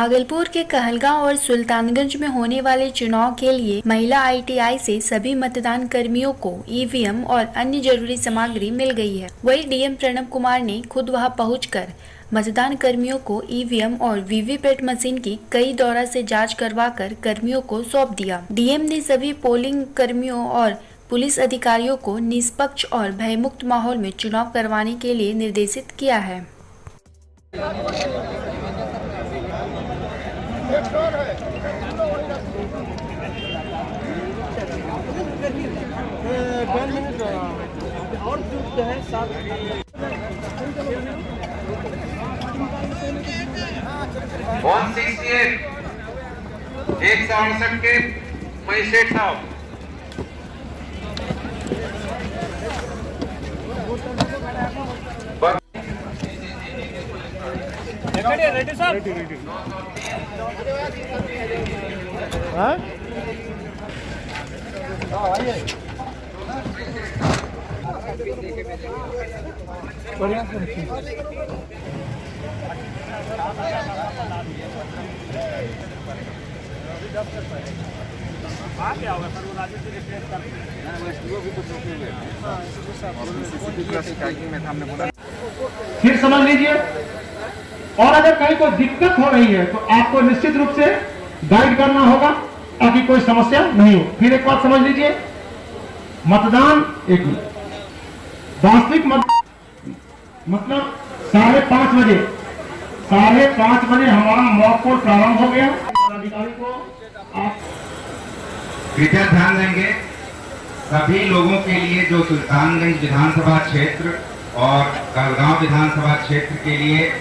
भागलपुर के कहलगांव और सुल्तानगंज में होने वाले चुनाव के लिए महिला ITI से सभी मतदान कर्मियों को EVM और अन्य जरूरी सामग्री मिल गई है। वही DM प्रणब कुमार ने खुद वहां पहुंचकर मतदान कर्मियों को EVM और VVPAT मशीन की कई दौरा से जांच करवाकर कर्मियों को सौंप दिया। DM ने सभी पोलिंग कर्मियों और पुलिस अधिकारियों को निष्पक्ष और भयमुक्त माहौल में चुनाव करवाने के लिए निर्देशित किया है। और जो है 168 के मजिस्ट्रेट साहब रेडी साहब रेडी हाँ आइए बढ़िया फिर समझ लीजिए। और अगर कहीं कोई दिक्कत हो रही है तो आपको निश्चित रूप से गाइड करना होगा ताकि कोई समस्या नहीं हो। फिर एक बात समझ लीजिए, मतदान वास्तविक मतलब 5:30 बजे हमारा मॉक पोल प्रारंभ हो गया। अधिकारी को आप कृपया ध्यान देंगे, सभी लोगों के लिए जो सुल्तानगंज विधानसभा क्षेत्र और कहलगांव विधानसभा क्षेत्र के लिए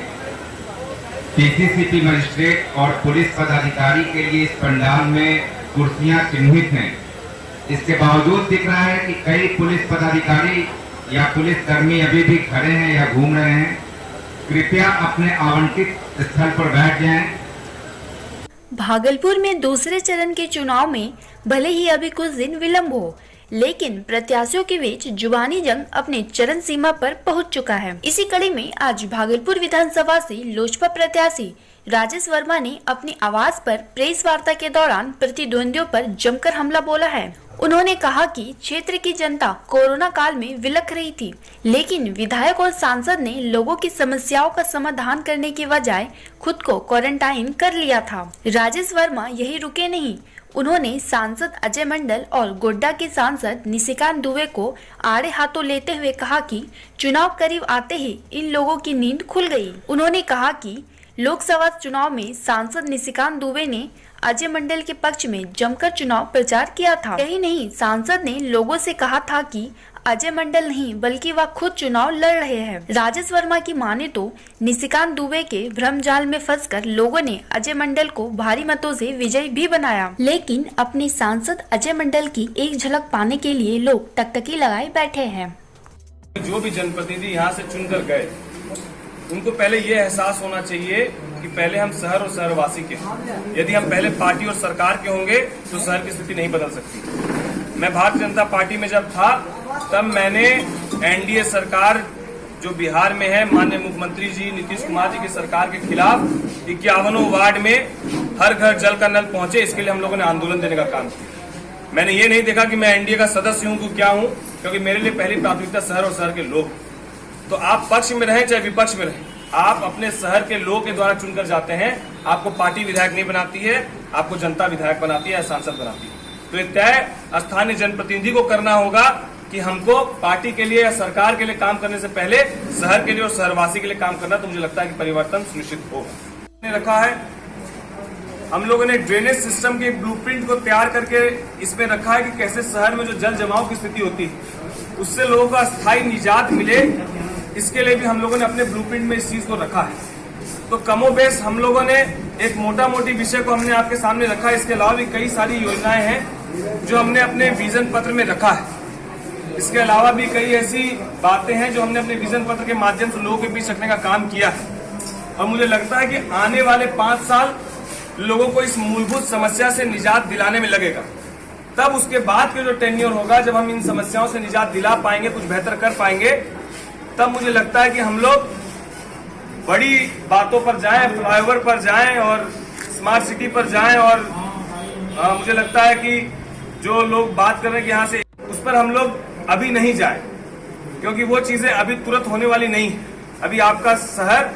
PCCP मजिस्ट्रेट और पुलिस पदाधिकारी के लिए इस पंडाल में कुर्सियां चिन्हित हैं। इसके बावजूद दिख रहा है कि कई पुलिस पदाधिकारी या पुलिस कर्मी अभी भी खड़े हैं या घूम रहे हैं। कृपया अपने आवंटित स्थल पर बैठ जाएं। भागलपुर में दूसरे चरण के चुनाव में भले ही अभी कुछ दिन विलंब हो, लेकिन प्रत्याशियों के बीच जुबानी जंग अपने चरम सीमा पर पहुंच चुका है। इसी कड़ी में आज भागलपुर विधानसभा से लोजपा प्रत्याशी राजेश वर्मा ने अपनी आवाज पर प्रेस वार्ता के दौरान प्रतिद्वंदियों पर जमकर हमला बोला है। उन्होंने कहा कि क्षेत्र की जनता कोरोना काल में विलख रही थी, लेकिन विधायक और सांसद ने लोगों की समस्याओं का समाधान करने की बजाय खुद को क्वारंटाइन कर लिया था। राजेश वर्मा यही रुके नहीं, उन्होंने सांसद अजय मंडल और गोड्डा के सांसद निशिकांत दुबे को आड़े हाथों लेते हुए कहा कि चुनाव करीब आते ही इन लोगों की नींद खुल गई। उन्होंने कहा कि लोकसभा चुनाव में सांसद निशिकांत दुबे ने अजय मंडल के पक्ष में जमकर चुनाव प्रचार किया था। यही नहीं, सांसद ने लोगों से कहा था कि अजय मंडल नहीं बल्कि वह खुद चुनाव लड़ रहे हैं। राजेश वर्मा की माने तो निशिकांत दुबे के भ्रमजाल में फंसकर लोगों ने अजय मंडल को भारी मतों से विजयी भी बनाया, लेकिन अपने सांसद अजय मंडल की एक झलक पाने के लिए लोग टकटकी लगाए बैठे हैं। जो भी जनप्रतिनिधि यहाँ से चुनकर गए, उनको पहले ये एहसास होना चाहिए कि पहले हम शहर और शहरवासी के हैं। यदि हम पहले पार्टी और सरकार के होंगे तो शहर की स्थिति नहीं बदल सकती। मैं भारतीय जनता पार्टी में जब था तब मैंने NDA सरकार जो बिहार में है, माननीय मुख्यमंत्री जी नीतीश कुमार जी की सरकार के खिलाफ 51 वार्ड में हर घर जल का नल पहुंचे, इसके लिए हम लोगों ने आंदोलन देने का काम किया। मैंने ये नहीं देखा कि मैं NDA का सदस्य हूं तो क्या हूं, क्योंकि मेरे लिए पहली प्राथमिकता शहर और शहर के लोग। तो आप पक्ष में रहें चाहे विपक्ष में रहें, आप अपने शहर के लोग के द्वारा चुनकर जाते हैं। आपको पार्टी विधायक नहीं बनाती है, आपको जनता विधायक बनाती है या सांसद बनाती है। तो ये तय स्थानीय जनप्रतिनिधि को करना होगा कि हमको पार्टी के लिए या सरकार के लिए काम करने से पहले शहर के लिए और शहरवासी के लिए काम करना। तो मुझे लगता है कि परिवर्तन सुनिश्चित होगा। रखा है हम लोगों ने ड्रेनेज सिस्टम के ब्लूप्रिंट को तैयार करके इसमें रखा है कि कैसे शहर में जो जल जमाव की स्थिति होती है उससे लोगों को अस्थायी निजात मिले। इसके लिए भी हम लोगों ने अपने ब्लूप्रिंट में इस चीज को रखा है। तो कमोबेश हम लोगों ने एक मोटा मोटी विषय को हमने आपके सामने रखा है। इसके अलावा भी कई सारी योजनाएं हैं जो हमने अपने विजन पत्र में रखा है। इसके अलावा भी कई ऐसी बातें हैं जो हमने अपने विजन पत्र के माध्यम से लोगों के बीच रखने का काम किया है। और मुझे लगता है कि आने वाले 5 साल लोगों को इस मूलभूत समस्या से निजात दिलाने में लगेगा। तब उसके बाद के जो टेन्योर होगा, जब हम इन समस्याओं से निजात दिला पाएंगे, कुछ बेहतर कर पाएंगे, तब मुझे लगता है कि हम लोग बड़ी बातों पर जाएं, फ्लाईओवर पर जाएं और स्मार्ट सिटी पर जाएं और मुझे लगता है कि जो लोग बात कर रहे हैं कि यहाँ से उस पर हम लोग अभी नहीं जाए, क्योंकि वो चीजें अभी तुरंत होने वाली नहीं है। अभी आपका शहर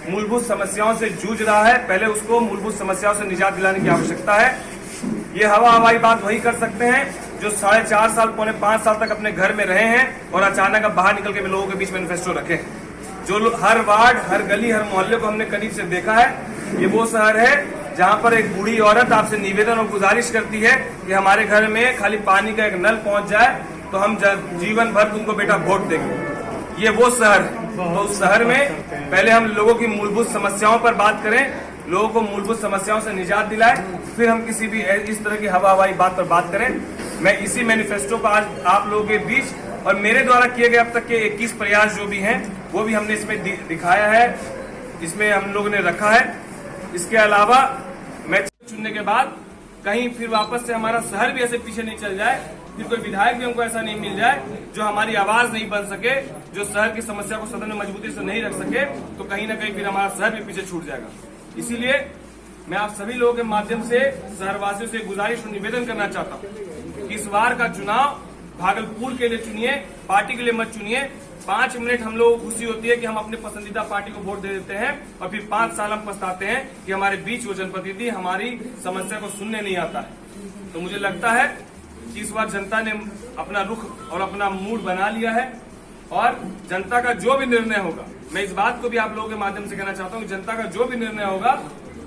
मूलभूत समस्याओं से जूझ रहा है, पहले उसको मूलभूत समस्याओं से निजात दिलाने की आवश्यकता है। ये हवाई बात वही कर सकते हैं जो 4.5 साल पौने 5 साल तक अपने घर में रहे हैं और अचानक अब बाहर निकल के लोगों के बीच मैनिफेस्टो रखे हैं। जो लोग हर वार्ड, हर गली, हर मोहल्ले को हमने करीब से देखा है। ये वो शहर है जहाँ पर एक बूढ़ी औरत आपसे निवेदन और गुजारिश करती है कि हमारे घर में खाली पानी का एक नल पहुंच जाए तो हम जीवन भर तुमको बेटा वोट देंगे। ये वो शहर है। तो उस शहर में पहले हम लोगों की मूलभूत समस्याओं पर बात करें, लोगों को मूलभूत समस्याओं से निजात दिलाए, फिर हम किसी भी इस तरह की हवाई बात पर बात करें। मैं इसी मैनिफेस्टो को आज आप लोगों के बीच और मेरे द्वारा किए गए अब तक के 21 प्रयास जो भी हैं वो भी हमने इसमें दिखाया है, इसमें हम लोगों ने रखा है। इसके अलावा मैं चुनने के बाद कहीं फिर वापस से हमारा शहर भी ऐसे पीछे नहीं चल जाए, फिर कोई विधायक भी हमको ऐसा नहीं मिल जाए जो हमारी आवाज नहीं बन सके, जो शहर की समस्या को सदन में मजबूती से नहीं रख सके, तो कहीं ना कहीं फिर हमारा शहर भी पीछे छूट जाएगा। इसीलिए मैं आप सभी लोगों के माध्यम से शहरवासियों से गुजारिश और निवेदन करना चाहता हूँ कि इस बार का चुनाव भागलपुर के लिए चुनिए, पार्टी के लिए मत चुनिए। 5 मिनट हम लोगों को खुशी होती है कि हम अपने पसंदीदा पार्टी को वोट दे देते हैं और फिर 5 साल हम पछताते हैं कि हमारे बीच वो जनप्रतिनिधि हमारी समस्या को सुनने नहीं आता है। तो मुझे लगता है कि इस बार जनता ने अपना रुख और अपना मूड बना लिया है और जनता का जो भी निर्णय होगा, मैं इस बात को भी आप लोगों के माध्यम से कहना चाहता हूँ कि जनता का जो भी निर्णय होगा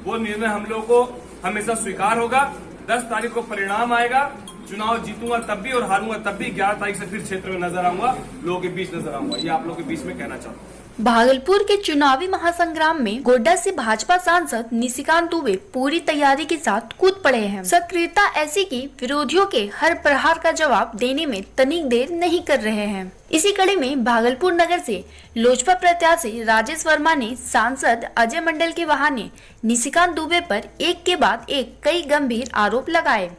वो निर्णय हम लोगों को हमेशा स्वीकार होगा। 10 तारीख को परिणाम आएगा, चुनाव जीतूंगा तब भी और हारूंगा तब भी। 11 तारीख से फिर क्षेत्र में नजर आऊंगा, लोगों के बीच नजर आऊंगा। ये आप लोगों के बीच में कहना चाहता हूँ। भागलपुर के चुनावी महासंग्राम में गोड्डा से भाजपा सांसद निशिकांत दुबे पूरी तैयारी के साथ कूद पड़े हैं। सक्रियता ऐसी कि विरोधियों के हर प्रहार का जवाब देने में तनिक देर नहीं कर रहे हैं। इसी कड़ी में भागलपुर नगर से लोजपा प्रत्याशी राजेश वर्मा ने सांसद अजय मंडल के बहाने निशिकांत दुबे पर एक के बाद एक कई गंभीर आरोप लगाए।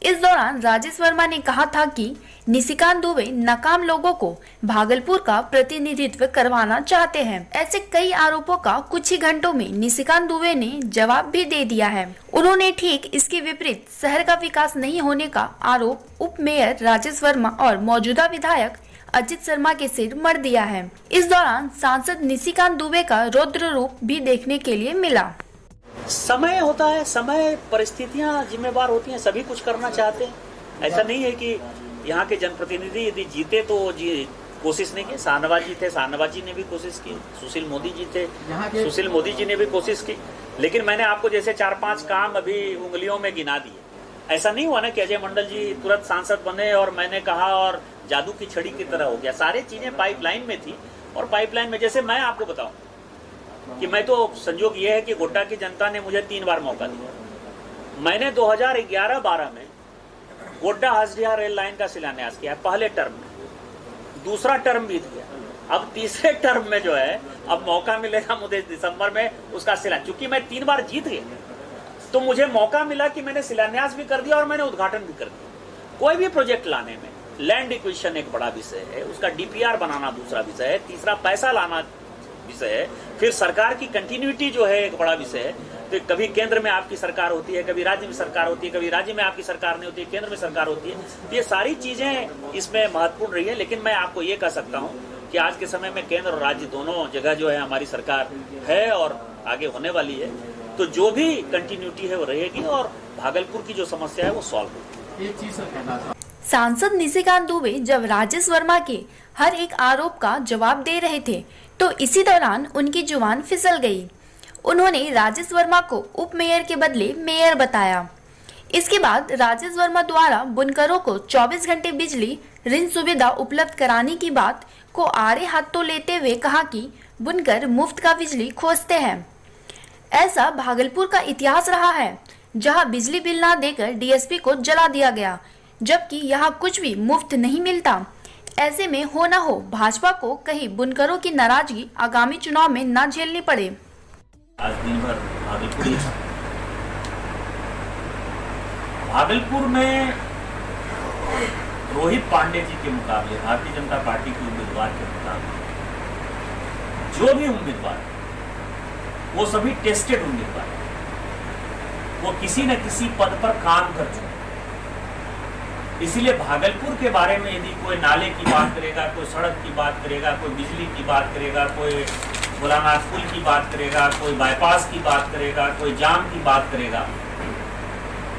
इस दौरान राजेश वर्मा ने कहा था कि निशिकांत दुबे नाकाम लोगों को भागलपुर का प्रतिनिधित्व करवाना चाहते हैं। ऐसे कई आरोपों का कुछ ही घंटों में निशिकांत दुबे ने जवाब भी दे दिया है। उन्होंने ठीक इसके विपरीत शहर का विकास नहीं होने का आरोप उप मेयर राजेश वर्मा और मौजूदा विधायक अजित शर्मा के सिर मर दिया है। इस दौरान सांसद निशिकांत दुबे का रौद्र रूप भी देखने के लिए मिला। समय होता है, समय परिस्थितियां जिम्मेवार होती हैं, सभी कुछ करना चाहते हैं। ऐसा नहीं है कि यहाँ के जनप्रतिनिधि यदि जीते तो कोशिश नहीं की। शाहनवाज जी थे, शाहनवाज जी ने भी कोशिश की। सुशील मोदी जी थे, सुशील मोदी जी ने भी कोशिश की। लेकिन मैंने आपको जैसे 4-5 काम अभी उंगलियों में गिना दिए। ऐसा नहीं हुआ ना कि अजय मंडल जी तुरंत सांसद बने और मैंने कहा और जादू की छड़ी की तरह हो गया। सारी चीजें पाइपलाइन में थी और पाइपलाइन में जैसे मैं आपको बताऊं कि मैं तो संजोग ये है कि गोड्डा की जनता ने मुझे 3 बार मौका दिया। मैंने 2011-12 में गोड्डा हसडिया रेल लाइन का शिलान्यास किया, पहले टर्म में। दूसरा टर्म बीत गया, अब तीसरे टर्म में जो है अब मौका मिलेगा मुझे दिसंबर में उसका शिलान्यास। चूंकि मैं 3 बार जीत गया तो मुझे मौका मिला कि मैंने शिलान्यास भी कर दिया और मैंने उद्घाटन भी कर दिया। कोई भी प्रोजेक्ट लाने में लैंड एक्विजिशन एक बड़ा विषय है, उसका डीपीआर बनाना दूसरा विषय है, तीसरा पैसा लाना विषय है, फिर सरकार की कंटिन्यूटी जो है एक बड़ा विषय है। तो कभी केंद्र में आपकी सरकार होती है, कभी राज्य में सरकार होती है, कभी राज्य में आपकी सरकार नहीं होती है, केंद्र में सरकार होती है। तो ये सारी चीजें इसमें महत्वपूर्ण रही है। लेकिन मैं आपको ये कह सकता हूँ कि आज के समय में केंद्र और राज्य दोनों जगह जो है हमारी सरकार है और आगे होने वाली है। तो जो भी कंटिन्यूटी है वो रहेगी और भागलपुर की जो समस्या है वो सॉल्व होगी। सांसद निशिकांत दुबे जब राजेश वर्मा के हर एक आरोप का जवाब दे रहे थे तो इसी दौरान उनकी जुबान फिसल गई। उन्होंने राजेश वर्मा को उप मेयर के बदले मेयर बताया। इसके बाद राजेश वर्मा द्वारा बुनकरों को 24 घंटे बिजली ऋण सुविधा उपलब्ध कराने की बात को आड़े हाथों लेते हुए कहा कि बुनकर मुफ्त का बिजली खोजते हैं। ऐसा भागलपुर का इतिहास रहा है जहां बिजली बिल ना देकर डीएसपी को जला दिया गया, जबकि यहाँ कुछ भी मुफ्त नहीं मिलता। ऐसे में हो न हो भाजपा को कहीं बुनकरों की नाराजगी आगामी चुनाव में न झेलनी पड़े। आज दिन भर भागलपुर में रोहित पांडे जी के मुकाबले भारतीय जनता पार्टी के उम्मीदवार के मुकाबले जो भी उम्मीदवार वो सभी टेस्टेड उम्मीदवार। वो किसी न किसी पद पर काम कर चुके। इसीलिए भागलपुर के बारे में यदि कोई नाले की बात करेगा, कोई सड़क की बात करेगा, कोई बिजली की बात करेगा, कोई भोलानाथ पुल की बात करेगा, कोई बाईपास की बात करेगा, कोई जाम की बात करेगा,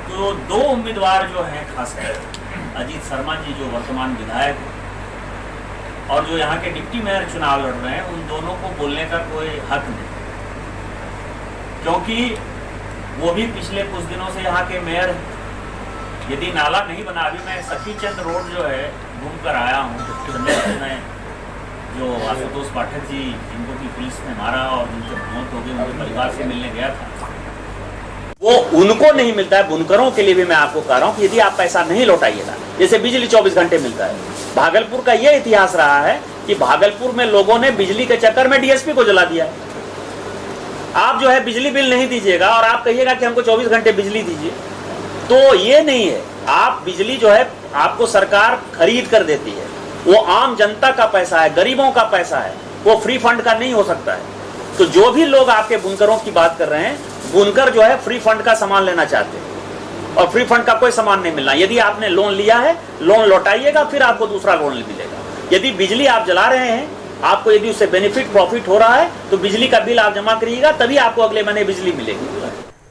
तो दो उम्मीदवार जो हैं, खासकर अजीत शर्मा जी जो वर्तमान विधायक हैं और जो यहाँ के डिप्टी मेयर चुनाव लड़ रहे हैं, उन दोनों को बोलने का कोई हक नहीं, क्योंकि वो भी पिछले कुछ दिनों से यहाँ के मेयर हैं। यदि नाला नहीं बना, अभी मैं सखी चंद रोड जो है घूम कर आया हूँ, मैं जो आशुतोष पाठक जी जिनको की पुलिस ने मारा और जिनकी मौत हो गई, उनके परिवार से मिलने गया था, वो उनको नहीं मिलता है। बुनकरों के लिए भी मैं आपको कह रहा हूँ कि यदि आप पैसा नहीं लौटाइएगा, जैसे बिजली 24 घंटे मिलता है। भागलपुर का यह इतिहास रहा है कि भागलपुर में लोगों ने बिजली के चक्कर में डीएसपी को जला दिया है। आप जो है बिजली बिल नहीं दीजिएगा और आप कहिएगा कि हमको 24 घंटे बिजली दीजिए, तो ये नहीं है। आप बिजली जो है आपको सरकार खरीद कर देती है, वो आम जनता का पैसा है, गरीबों का पैसा है, वो फ्री फंड का नहीं हो सकता है। तो जो भी लोग आपके बुनकरों की बात कर रहे हैं, बुनकर जो है फ्री फंड का सामान लेना चाहते हैं और फ्री फंड का कोई सामान नहीं मिलना। यदि आपने लोन लिया है, लोन लौटाइएगा, फिर आपको दूसरा लोन मिलेगा। यदि बिजली आप जला रहे हैं, आपको यदि उससे बेनिफिट प्रॉफिट हो रहा है, तो बिजली का बिल आप जमा करिएगा, तभी आपको अगले महीने बिजली मिलेगी।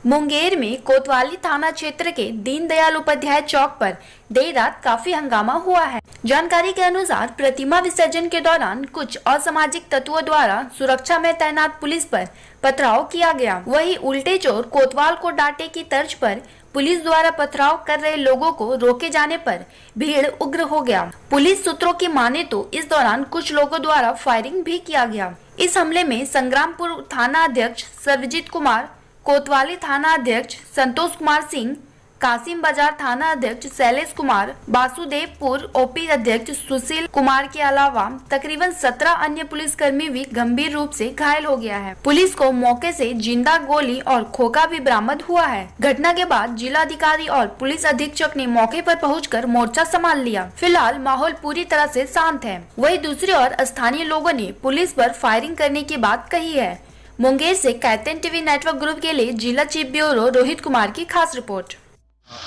मुंगेर में कोतवाली थाना क्षेत्र के दीनदयाल उपाध्याय चौक पर देर रात काफी हंगामा हुआ है। जानकारी के अनुसार प्रतिमा विसर्जन के दौरान कुछ असामाजिक तत्वों द्वारा सुरक्षा में तैनात पुलिस पर पथराव किया गया। वहीं उल्टे चोर कोतवाल को डांटे की तर्ज पर पुलिस द्वारा पथराव कर रहे लोगों को रोके जाने पर भीड़ उग्र हो गया। पुलिस सूत्रों की माने तो इस दौरान कुछ लोगों द्वारा फायरिंग भी किया गया। इस हमले में संग्रामपुर थाना अध्यक्ष सर्वजीत कुमार, कोतवाली थाना अध्यक्ष संतोष कुमार सिंह, कासिम बाजार थाना अध्यक्ष शैलेश कुमार, वासुदेवपुर ओपी अध्यक्ष सुशील कुमार के अलावा तकरीबन 17 अन्य पुलिसकर्मी भी गंभीर रूप से घायल हो गया है। पुलिस को मौके से जिंदा गोली और खोखा भी बरामद हुआ है। घटना के बाद जिलाधिकारी और पुलिस अधीक्षक ने मौके पर पहुंचकर मोर्चा संभाल लिया। फिलहाल माहौल पूरी तरह से शांत है। वहीं दूसरी ओर स्थानीय लोगों ने पुलिस पर फायरिंग करने की बात कही है। मुंगेर से कैतन टीवी नेटवर्क ग्रुप के लिए जिला चीफ ब्यूरो रोहित कुमार की खास रिपोर्ट।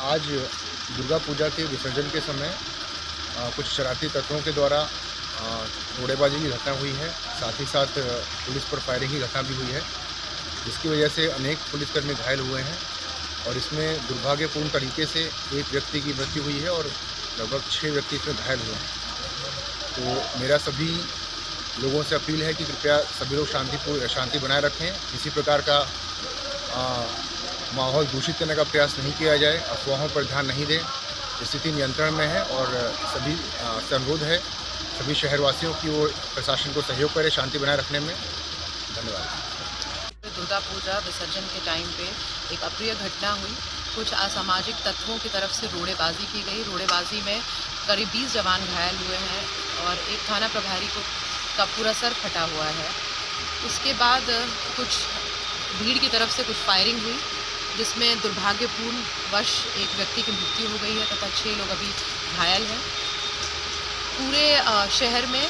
आज दुर्गा पूजा के विसर्जन के समय कुछ शरारती तत्वों के द्वारा रोड़ेबाजी की घटना हुई है, साथ ही साथ पुलिस पर फायरिंग की घटना भी हुई है, जिसकी वजह से अनेक पुलिसकर्मी घायल हुए हैं और इसमें दुर्भाग्यपूर्ण तरीके से एक व्यक्ति की मृत्यु हुई है और लगभग 6 व्यक्ति इसमें घायल हुए हैं। तो मेरा सभी लोगों से अपील है कि कृपया सभी लोग शांति बनाए रखें, किसी प्रकार का माहौल दूषित करने का प्रयास नहीं किया जाए, अफवाहों पर ध्यान नहीं दें। स्थिति नियंत्रण में है और सभी से अनुरोध है सभी शहरवासियों की ओर प्रशासन को सहयोग करें शांति बनाए रखने में। धन्यवाद। दुर्गा पूजा विसर्जन के टाइम पे एक अप्रिय घटना हुई। कुछ असामाजिक तत्वों की तरफ से रोड़ेबाजी की गई। रोड़ेबाजी में करीब 20 जवान घायल हुए हैं और एक थाना प्रभारी का पूरा सर फटा हुआ है। उसके बाद कुछ भीड़ की तरफ से कुछ फायरिंग हुई, जिसमें दुर्भाग्यपूर्ण वश एक व्यक्ति की मृत्यु हो गई है तथा 6 लोग अभी घायल हैं। पूरे शहर में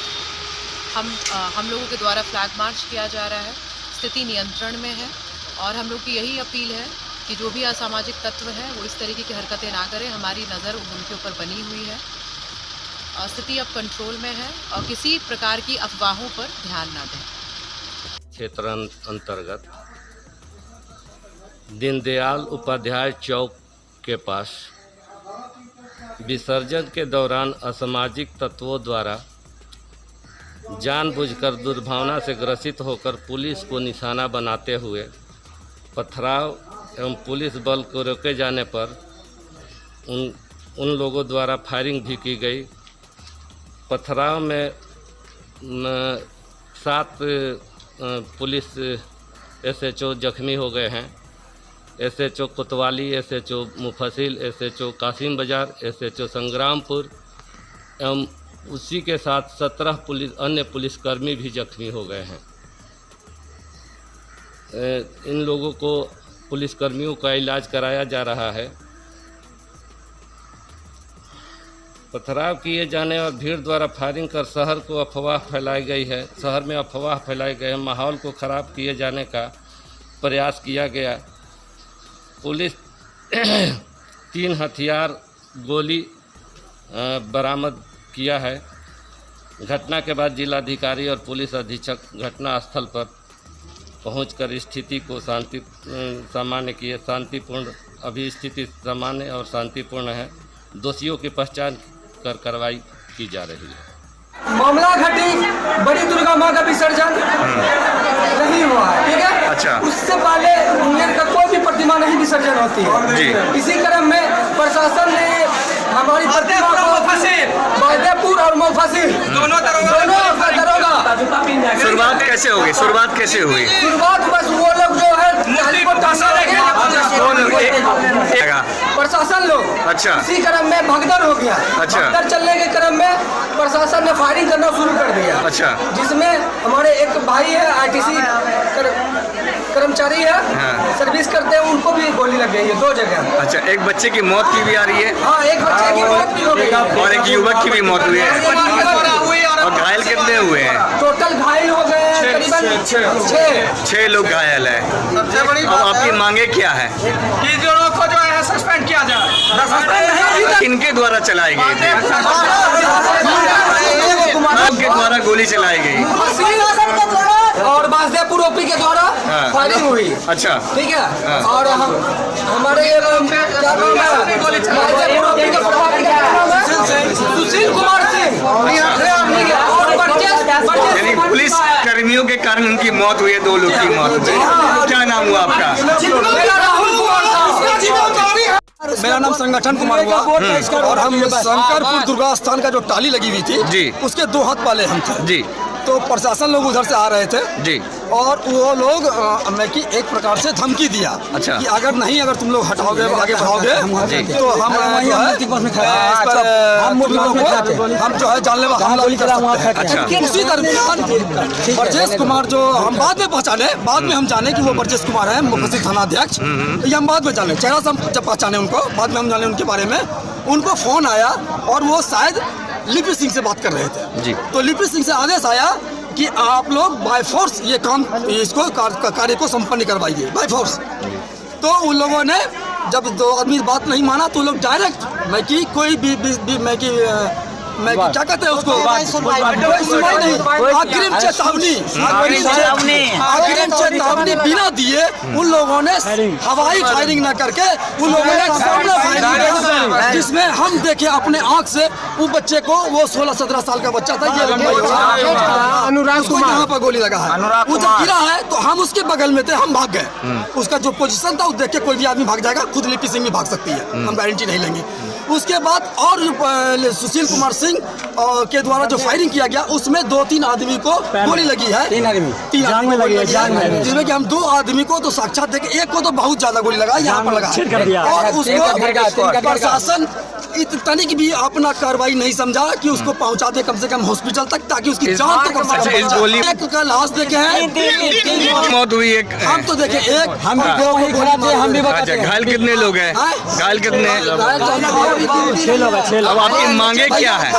हम लोगों के द्वारा फ्लैग मार्च किया जा रहा है। स्थिति नियंत्रण में है और हम लोग की यही अपील है कि जो भी असामाजिक तत्व हैं वो इस तरीके की हरकतें ना करें। हमारी नज़र उनके ऊपर बनी हुई है। स्थिति अब कंट्रोल में है और किसी प्रकार की अफवाहों पर ध्यान ना दें। क्षेत्र अंतर्गत दीनदयाल उपाध्याय चौक के पास विसर्जन के दौरान असामाजिक तत्वों द्वारा जानबूझकर दुर्भावना से ग्रसित होकर पुलिस को निशाना बनाते हुए पथराव एवं पुलिस बल को रोके जाने पर उन लोगों द्वारा फायरिंग भी की गई। पथराव में 7 पुलिस SHO जख्मी हो गए हैं। SHO कोतवाली, SHO मुफसिल, SHO कासिम बाजार, SHO संग्रामपुर एवं उसी के साथ 17 अन्य पुलिसकर्मी भी जख्मी हो गए हैं। इन लोगों को पुलिसकर्मियों का इलाज कराया जा रहा है। पथराव किए जाने और भीड़ द्वारा फायरिंग कर शहर को अफवाह फैलाई गई है। शहर में अफवाह फैलाई गई है, माहौल को ख़राब किए जाने का प्रयास किया गया। पुलिस 3 हथियार गोली बरामद किया है। घटना के बाद जिलाधिकारी और पुलिस अधीक्षक घटनास्थल पर पहुंचकर स्थिति को सामान्य किए। शांतिपूर्ण अभी स्थिति सामान्य और शांतिपूर्ण है। दोषियों की पहचान कर कार्रवाई की जा रही है। मामला घटी बड़ी दुर्गा माँ का विसर्जन नहीं हुआ है, ठीक है। अच्छा। उससे पहले मुंगेर का कोई भी प्रतिमा नहीं विसर्जन होती है जी। इसी क्रम में प्रशासन ने हमारी प्रतिमा को बादेपुर और मोफसिल दोनों दरोगा शुरुआत कैसे होगी? शुरुआत कैसे हुई? शुरुआत बस वो लोग जो है प्रशासन लोग, अच्छा। इसी क्रम में भगदड़ हो गया। अच्छा। भगदड़ चलने के क्रम में प्रशासन ने फायरिंग करना शुरू कर दिया। अच्छा। जिसमें हमारे एक भाई है आईटीसी कर्मचारी है, हाँ। सर्विस करते हैं, उनको भी गोली लग गई है 2 जगह। अच्छा, एक बच्चे की मौत की भी आ रही है हाँ, एक बच्चे की मौत भी हो गई और एक युवक की भी मौत हुई है। और घायल कितने हुए हैं? टोटल घायल हो गए हैं करीबन 6 लोग घायल है। अब आपकी मांगे क्या है? कि जो लोग को जो है सस्पेंड किया जाए। किनके द्वारा चलाई गई थी? आपके द्वारा गोली चलाई गई और बासदेपुर ओपी के द्वारा फायरिंग हुई। अच्छा, ठीक है। हाँ। और हमारे क्या नाम है बासदेपुर ओपी के प्रभारी का नाम है सुशील कुमार सिंह। ठीक है। और यानी पुलिस कर्मियों के कारण उनकी मौत हुई है। 2 लोग की मौत हुई। क्या नाम हुआ आपका? राहुल कुमार था। मेरा नाम संगठन कुमार हुआ और हम शंकरपुर दुर्गा स्थान का जो टाली लगी हुई थी जी, उसके 2 हाथ वाले हम थे जी। तो प्रशासन लोग उधर से आ रहे थे जी और वो लोग मैं कि एक प्रकार से धमकी दिया। अच्छा। कि अगर तुम लोग हटाओगे आगे बढ़ाओगे तो हम जो है जानलेवा हमला कर सकते हैं। उसी दरमियान ब्रजेश कुमार जो हम बाद में पहचाने, बाद में हम जाने कि वो ब्रजेश कुमार है मुफस्सिल थाना अध्यक्ष। ये हम बाद में जाने, चेहरा से हम जब पहचाने उनको, बाद में हम जाने उनके बारे में। उनको फोन आया और वो शायद लिपि सिंह से बात कर रहे थे जी। तो लिपि सिंह से आदेश आया कि आप लोग बाय फोर्स ये काम इसको कार्य को संपन्न करवाइए बाय फोर्स। तो उन लोगों ने जब 2 आदमी बात नहीं माना तो लोग डायरेक्ट मैं क्या कहते हैं उसको अग्रिम चेतावनी बिना दिए उन लोगों ने हवाई फायरिंग न करके उन लोगों ने सामने फायरिंग, जिसमें हम देखे अपने आंख से वो बच्चे को, वो 16-17 साल का बच्चा था, ये अनुराग कुमार, यहाँ पर गोली लगा है। वो जब गिरा है तो हम उसके बगल में थे, हम भाग गए। उसका जो पोजीशन था वो देख के कोई भी आदमी भाग जाएगा, खुद लिपि सिंह भी भाग सकती है, हम गारंटी नहीं लेंगे। उसके बाद और सुशील कुमार सिंह के द्वारा जो फायरिंग किया गया उसमें 2-3 आदमी को गोली लगी है। 3 आदमी को गोली लगी है, जिसमें कि हम 2 आदमी को तो साक्षात देखे, एक को तो बहुत ज्यादा गोली लगा, यहाँ पर लगा और उसको प्रशासन तनिक भी अपना कार्रवाई नहीं समझा कि उसको पहुंचा दे कम से कम हॉस्पिटल तक, ताकि उसकी जान तो कम से कम बच जाए। एक का लाश देखे हैं, मौत हुई एक, हम तो देखे एक, हम भी अच्छा, घायल कितने लोग हैं? घायल कितने? अब आपकी मांगे क्या है?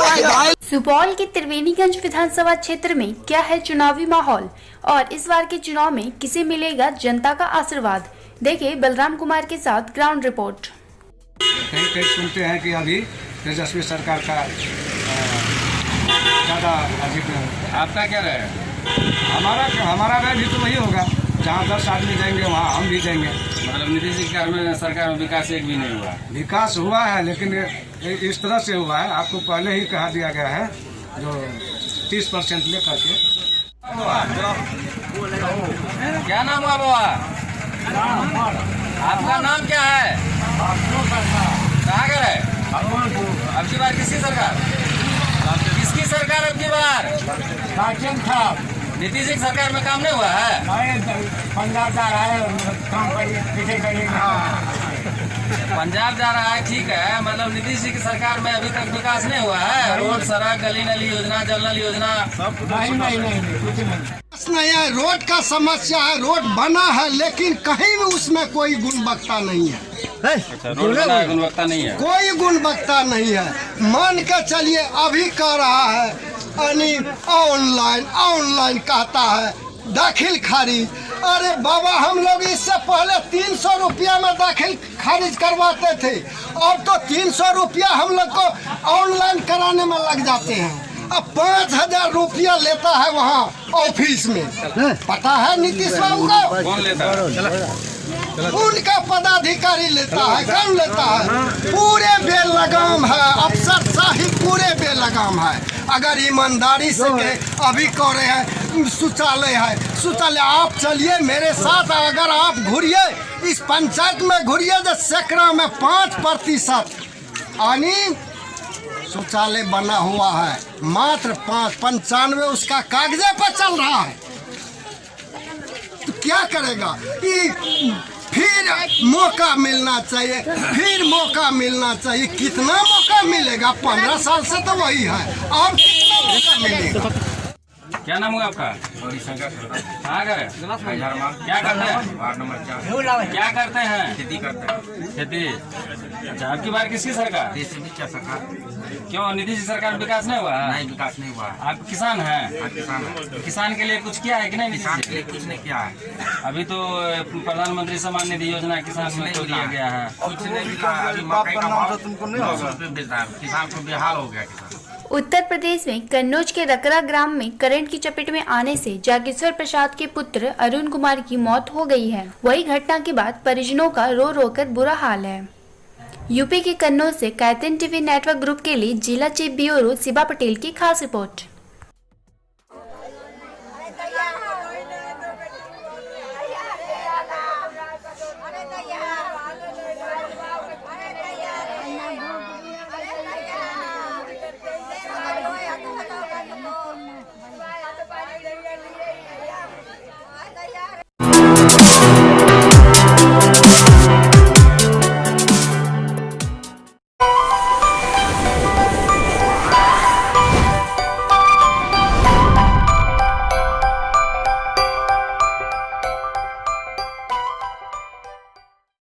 सुपौल के त्रिवेणीगंज विधानसभा क्षेत्र में क्या है चुनावी माहौल और इस बार के चुनाव में किसे मिलेगा जनता का आशीर्वाद? देखिए बलराम कुमार के साथ ग्राउंड रिपोर्ट। कहीं सुनते हैं कि अभी तेजस्वी सरकार का ज़्यादा अधिक। आपका क्या राय है? हमारा राय भी तो वही होगा, जहाँ 10 आदमी जाएंगे वहाँ हम भी जाएंगे। मतलब नीतीश सरकार में विकास एक भी नहीं हुआ। विकास हुआ है लेकिन इस तरह से हुआ है, आपको पहले ही कहा दिया गया है जो 30% लेकर के। क्या नाम हुआ बाबा? आपका नाम क्या है? कहाँ का है? अब की बार किसकी सरकार? किसकी सरकार अब की बार? नीतीश जी सरकार में काम नहीं हुआ है? पंजाब जा रहा है, पंजाब जा रहा है, ठीक है। मतलब नीतीश जी की सरकार में अभी तक विकास नहीं हुआ है? रोड, सड़क, गली नली योजना, जल नल योजना नहीं, कुछ नहीं है। रोड का समस्या है, रोड बना है लेकिन कहीं भी उसमें कोई गुणवत्ता नहीं है। रोड बना है, गुणवत्ता नहीं है, कोई गुणवत्ता नहीं है। मान के चलिए अभी कह रहा है ऑनलाइन कहता है, दाखिल खारिज। अरे बाबा, हम लोग इससे पहले 300 रुपया में दाखिल खारिज करवाते थे, अब तो 300 रुपया हम लोग को ऑनलाइन कराने में लग जाते हैं। अब 5000 रुपया लेता है वहाँ ऑफिस में, पता है नीतीश बाबू को? कौन लेता है? उनका पदाधिकारी लेता है। कौन लेता है? पूरे बेलगाम है, अफसरशाही पूरे बेलगाम है। अगर ईमानदारी से के अभी कह रहे हैं शौचालय है, शौचालय आप चलिए मेरे साथ, अगर आप घूरिए इस पंचायत में, घूरिए जो सैकड़ा में 5% यानी शौचालय बना हुआ है, मात्र 95 उसका कागजे पर चल रहा है। तो क्या करेगा? फिर मौका मिलना चाहिए, फिर मौका मिलना चाहिए। कितना मौका मिलेगा? 15 साल से तो वही है, और कितना मौका मिलेगा? क्या नाम होगा आपका? कहाँ का है? क्या करते हैं? Ward number 4। क्या करते हैं? खेती करते हैं। खेती। अच्छा, आपकी बार किसकी सरकार? सरकार। क्यों नीतीश सरकार विकास नहीं हुआ? नहीं, विकास नहीं हुआ। आप किसान हैं? किसान है। किसान के लिए कुछ किया है कि नहीं? किसान के लिए कुछ नहीं किया है। अभी तो प्रधानमंत्री सम्मान निधि योजना किसान को दिया गया है। कुछ नहीं मिला। अभी मकई का भाव तुमको नहीं होगा, किसान को बेहाल हो गया। उत्तर प्रदेश में कन्नौज के रकरा ग्राम में करंट की चपेट में आने से जागेश्वर प्रसाद के पुत्र अरुण कुमार की मौत हो गई है। वही घटना के बाद परिजनों का रो रो कर बुरा हाल है। यूपी के कन्नौज से कायतिन टीवी नेटवर्क ग्रुप के लिए जिला चीफ ब्यूरो शिवा पटेल की खास रिपोर्ट।